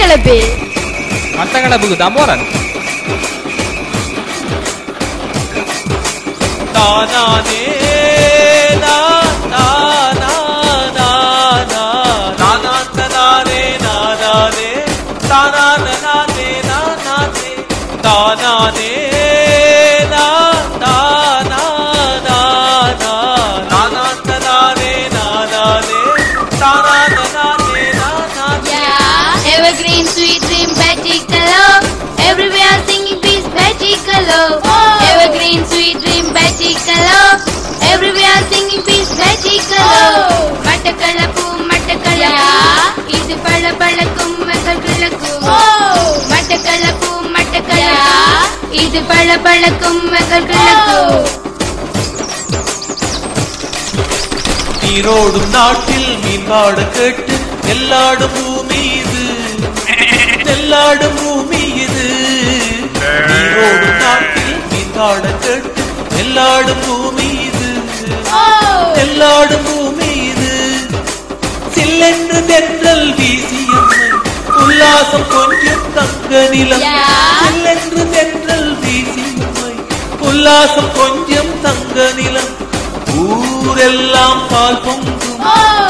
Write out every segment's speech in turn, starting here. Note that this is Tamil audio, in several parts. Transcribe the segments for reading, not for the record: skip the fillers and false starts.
மட்டக்களப்பு. மட்டக்களப்புக்கு தான் போறேன். தானானே Evergreen sweet dream magic color. Everywhere singing peace magic color. Evergreen sweet dream magic color. Everywhere singing peace magic color. Batticaloa Batticaloa இது பளபளக்கும் மகள் கிழக்கும். மட்டக்களப்பு மட்டக்களப்பு இது பளபளக்கும் மகள் கிழக்கும். நீரோடும் நாட்டில் மீன்பாட கேட்டு எல்லாடும் பூமி இது, எல்லாடும் பூமி இது. நீரோடும் நாட்டில் மீன்பாட கேட்டு எல்லாடும் பூமி இது, எல்லாடும் பூமி இது. சில்லென்று தென்றல் வீசியம்மை உல்லாசம் கொஞ்சம் தங்க நிலம். சில்லென்று தென்றல் வீசியம்மை உல்லாசம் கொஞ்சம் தங்க நிலம். ஊரெல்லாம் பால் பொங்கும்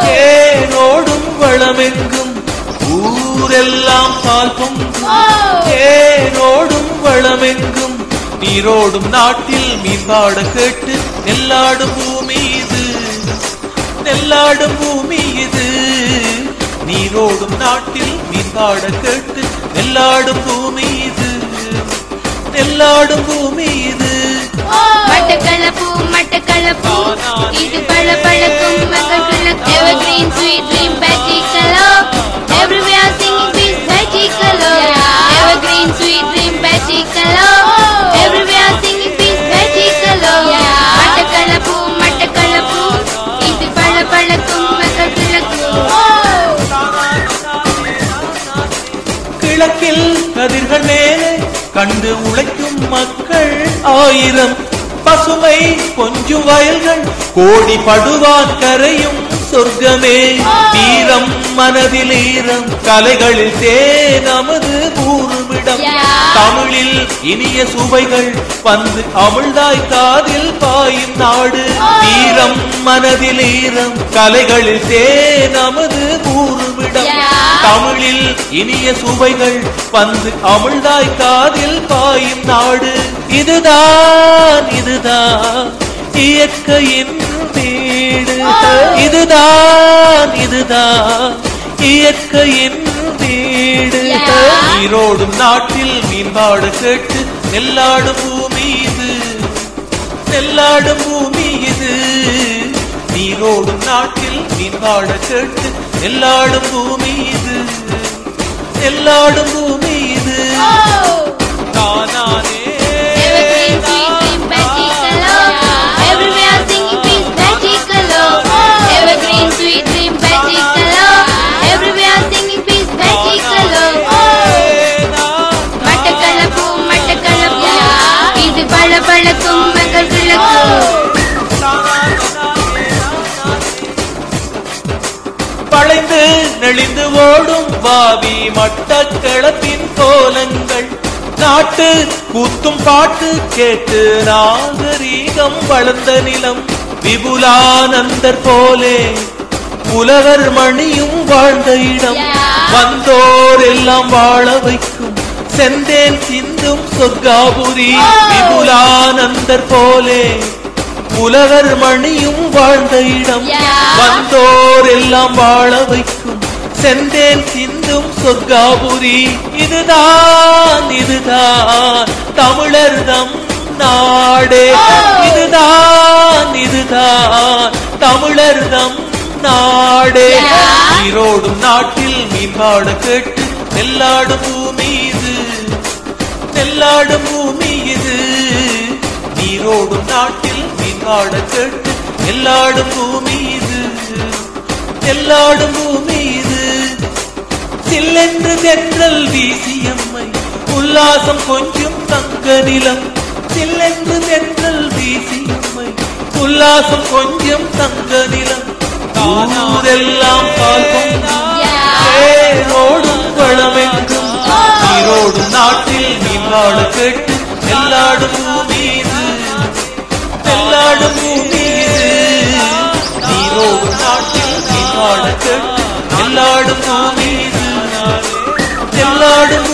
தேனோடும் வளமெங்கும். ஊரெல்லாம் பால் பொங்கும் தேனோடும் வளமெங்கும். நீரோடும் நாட்டில் மீன்பாட கேட்டு எல்லாடும் பூமி இது, எல்லாடும் பூமி இது. நீரோடும் நாட்டில் மீன்பாட கேட்டு எல்லாடும் பூமி இது, எல்லாடும் பூமி இது. மட்டக்களப்பு மட்டக்களப்பு இது பளபளக்கும் மகள் கிழக்கு. Evergreen sweet dream magic color. Everywhere singing peace magic color. Evergreen sweet dream magic color. Everywhere singing peace magic color. Batticaloa Batticaloa இது பளபளக்கும் மகள் கிழக்கு. கிழக்கில் கதிர்கள் மேலே கண்டு உழைக்கும் மக்கள் ஆயிரம். பசுமை கொஞ்சம் வயல்கள் கோடி படுவான் கரையும் சொர்க்கமே. வீரம் மனதில் ஈரம் கலைகளில் நமது ஊருமிடம். தமிழில் இனிய சுவைகள் வந்து அமிழ்தாய் காதில் பாயும் நாடு. வீரம் மனதில் ஈரம் கலைகளில் நமது ஊருமிடம். தமிழில் இனிய சுவைகள் வந்து அமிழ்தாய் காதில் பாயும் நாடு. இதுதான் இதுதான் இயற்கையின் வீடு. இதுதான் இதுதான் இயற்கையின் வீடு. நீரோடும் நாட்டில் மீன்பாட கேட்டு எல்லாடும் பூமி இது, எல்லாடும் பூமி இது. நீரோடும் நாட்டில் மீன்பாட கேட்டு எல்லாடும் பூமி இது, எல்லாடும் பூமி இது. தானானே Evergreen sweet dream magic color. Everywhere singing peace magic color. Evergreen sweet dream magic color. Everywhere singing peace magic color. Batticaloa Batticaloa இது பளபளக்கும் மகள் கிழக்கு. பழைந்து நெளிந்து ஓடும் வாவி மட்டக்களப்பின் கோலங்கள். நாட்டு கூத்தும் பாட்டு கேட்டு நாகரீகம் வளர்ந்த நிலம். விபுலானந்தர் போலே புலவர் மணியும் வாழ்ந்த இடம். வந்தோர் எல்லாம் வாழ வைக்கும் செந்தேன் சிந்தும் சொர்க்காபுரி. விபுலானந்தர் போலே புலவர் மணியும் வாழ்ந்த இடம். வந்தோர் எல்லாம் வாழ வைக்கும் செந்தேன் சிந்தும் சொர்க்காபுரி. இதுதான் இதுதான் தமிழர்தம் நாடே. இதுதான் இதுதான் தமிழர்தம் நாடே. நீரோடும் நாட்டில் மீன்பாட கேட்டு எல்லாடும் பூமி இது, எல்லாடும் பூமி இது. நீரோடும் நாட்டில் மீன்பாட கேட்டு எல்லாடும் பூமி இது, எல்லாடும் பூமி இது. சில்லென்று தென்றல் வீசியம்மை உல்லாசம் கொஞ்சம் தங்க நிலம். சில்லென்று தென்றல் வீசியம்மை உல்லாசம் கொஞ்சம் தங்க நிலம். ஊரெல்லாம் பால் பொங்கும் தேரோடும் வளமெங்கும் நீரோடும் நாட்டில் நீவாழ கேட்டு எல்லாடும் பூமீது எல்லாடும் பூமீது நீரோடும் நாட்டில் நீவாழ கேட்டு எல்லாடும் பூமீது எல்லாடும்